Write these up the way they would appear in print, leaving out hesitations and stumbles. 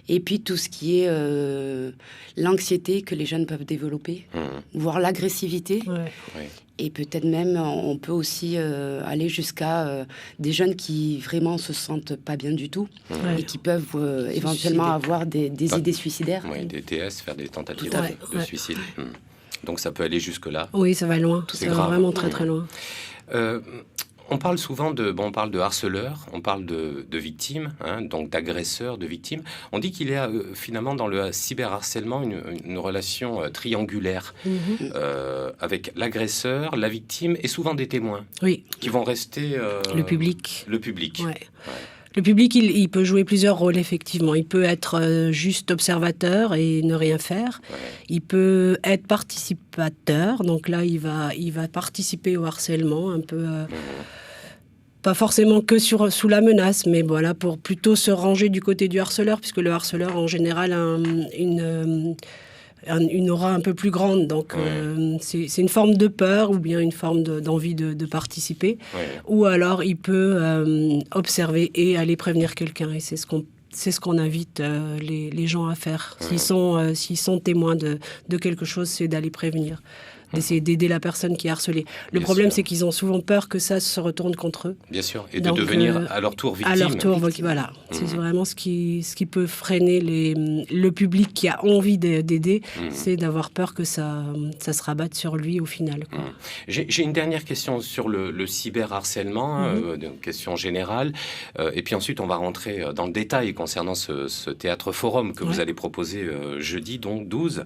Et puis tout ce qui est l'anxiété que les jeunes peuvent développer, voire l'agressivité. Et peut-être même, on peut aussi aller jusqu'à des jeunes qui vraiment se sentent pas bien du tout et qui peuvent éventuellement avoir des idées suicidaires. Oui, des TS, faire des tentatives de suicide. Donc ça peut aller jusque-là. Oui, ça va loin. Ça va vraiment très très loin. On parle souvent on parle de harceleurs, on parle de victimes, donc d'agresseurs, de victimes. On dit qu'il y a finalement dans le cyberharcèlement une relation triangulaire avec l'agresseur, la victime et souvent des témoins qui vont rester... le public. Le public. Le public, il peut jouer plusieurs rôles, effectivement. Il peut être juste observateur et ne rien faire. Il peut être participateur. Donc là, il va participer au harcèlement, un peu... pas forcément que sous la menace, mais voilà, pour plutôt se ranger du côté du harceleur, puisque le harceleur, en général, a une aura un peu plus grande. Donc, c'est une forme de peur ou bien une forme d'envie de participer. Ou alors, il peut observer et aller prévenir quelqu'un. Et c'est ce qu'on invite les gens à faire. S'ils sont témoins de quelque chose, c'est d'aller prévenir. D'essayer d'aider la personne qui est harcelée. Le problème, c'est qu'ils ont souvent peur que ça se retourne contre eux. Bien sûr, et donc, de devenir à leur tour victime. À leur tour, voilà. C'est vraiment ce qui peut freiner le public qui a envie d'aider, c'est d'avoir peur que ça se rabatte sur lui au final. J'ai une dernière question sur le cyberharcèlement, une question générale, et puis ensuite on va rentrer dans le détail concernant ce théâtre forum que vous allez proposer jeudi, donc 12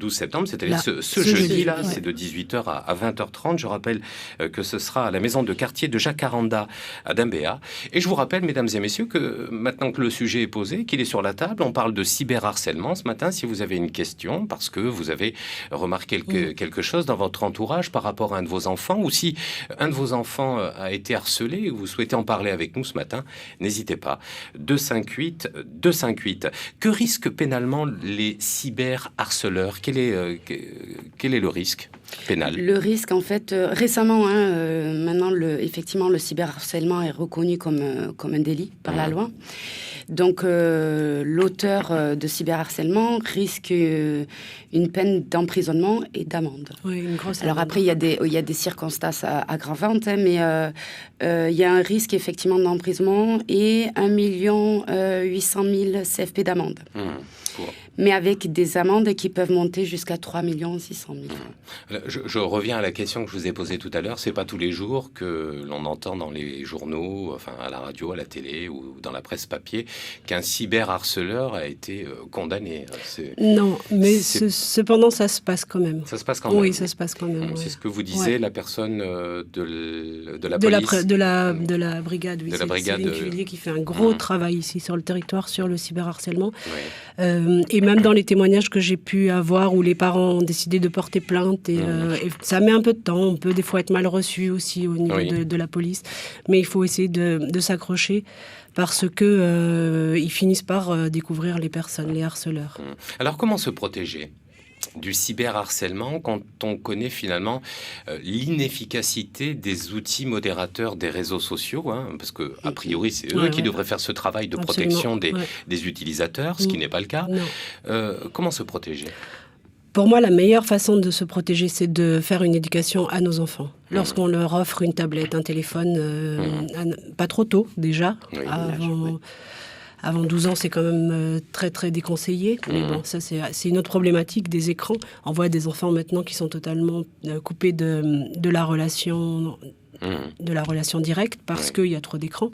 septembre, c'est-à-dire ce jeudi. Là, c'est de 18h à 20h30. Je rappelle que ce sera à la maison de quartier de Jacaranda à Dambéa. Et je vous rappelle, mesdames et messieurs, que maintenant que le sujet est posé, qu'il est sur la table, on parle de cyberharcèlement ce matin. Si vous avez une question, parce que vous avez remarqué quelque chose dans votre entourage par rapport à un de vos enfants, ou si un de vos enfants a été harcelé et vous souhaitez en parler avec nous ce matin, n'hésitez pas. 258. Que risquent pénalement les cyberharceleurs ? Quel est le risque pénal? Le risque, en fait, récemment, maintenant, effectivement, le cyberharcèlement est reconnu comme un délit par la loi. Donc, l'auteur de cyberharcèlement risque une peine d'emprisonnement et d'amende. Oui, une grosse amende. Alors après, il y a des circonstances aggravantes, mais il y a un risque, effectivement, d'emprisonnement et 1 800 000 CFP d'amende. Mais avec des amendes qui peuvent monter jusqu'à 3 600 000. Je reviens à la question que je vous ai posée tout à l'heure. C'est pas tous les jours que l'on entend dans les journaux, enfin à la radio, à la télé ou dans la presse papier, qu'un cyberharceleur a été condamné. Non, mais cependant, ça se passe quand même. Ça se passe quand même. Oui, ça se passe quand même. C'est ce que vous disiez, la personne de la police, de la brigade. Oui, de la brigade Céline Cuvillier qui fait un gros travail ici sur le territoire sur le cyberharcèlement. Et même dans les témoignages que j'ai pu avoir où les parents ont décidé de porter plainte et ça met un peu de temps, on peut des fois être mal reçu aussi au niveau de la police, mais il faut essayer de s'accrocher parce que ils finissent par découvrir les personnes, les harceleurs. Alors comment se protéger du cyberharcèlement quand on connaît finalement l'inefficacité des outils modérateurs des réseaux sociaux, parce que a priori c'est eux qui devraient faire ce travail de protection des utilisateurs, ce qui n'est pas le cas. Comment se protéger ? Pour moi, la meilleure façon de se protéger, c'est de faire une éducation à nos enfants. Lorsqu'on leur offre une tablette, un téléphone, pas trop tôt déjà, avant 12 ans, c'est quand même très, très déconseillé. Mais bon, ça, c'est une autre problématique des écrans. On voit des enfants maintenant qui sont totalement coupés de la relation directe parce qu'il y a trop d'écrans.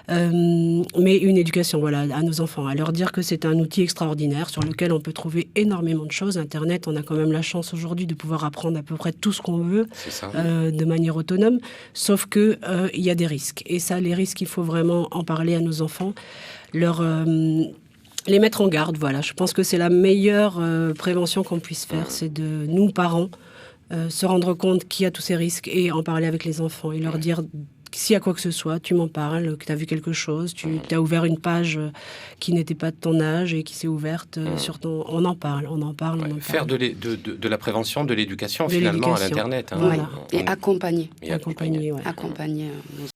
Mais une éducation à nos enfants, à leur dire que c'est un outil extraordinaire sur lequel on peut trouver énormément de choses. Internet, on a quand même la chance aujourd'hui de pouvoir apprendre à peu près tout ce qu'on veut de manière autonome, sauf que il y a des risques. Et ça, les risques, il faut vraiment en parler à nos enfants, les mettre en garde. Voilà, je pense que c'est la meilleure prévention qu'on puisse faire, c'est de nous, parents, se rendre compte qu'il y a tous ces risques et en parler avec les enfants et leur dire... S'il y a quoi que ce soit, tu m'en parles, que tu as vu quelque chose, tu as ouvert une page qui n'était pas de ton âge et qui s'est ouverte sur ton... On en parle. Faire de la prévention, de l'éducation finalement à l'Internet. Et accompagner. Accompagner. Accompagner.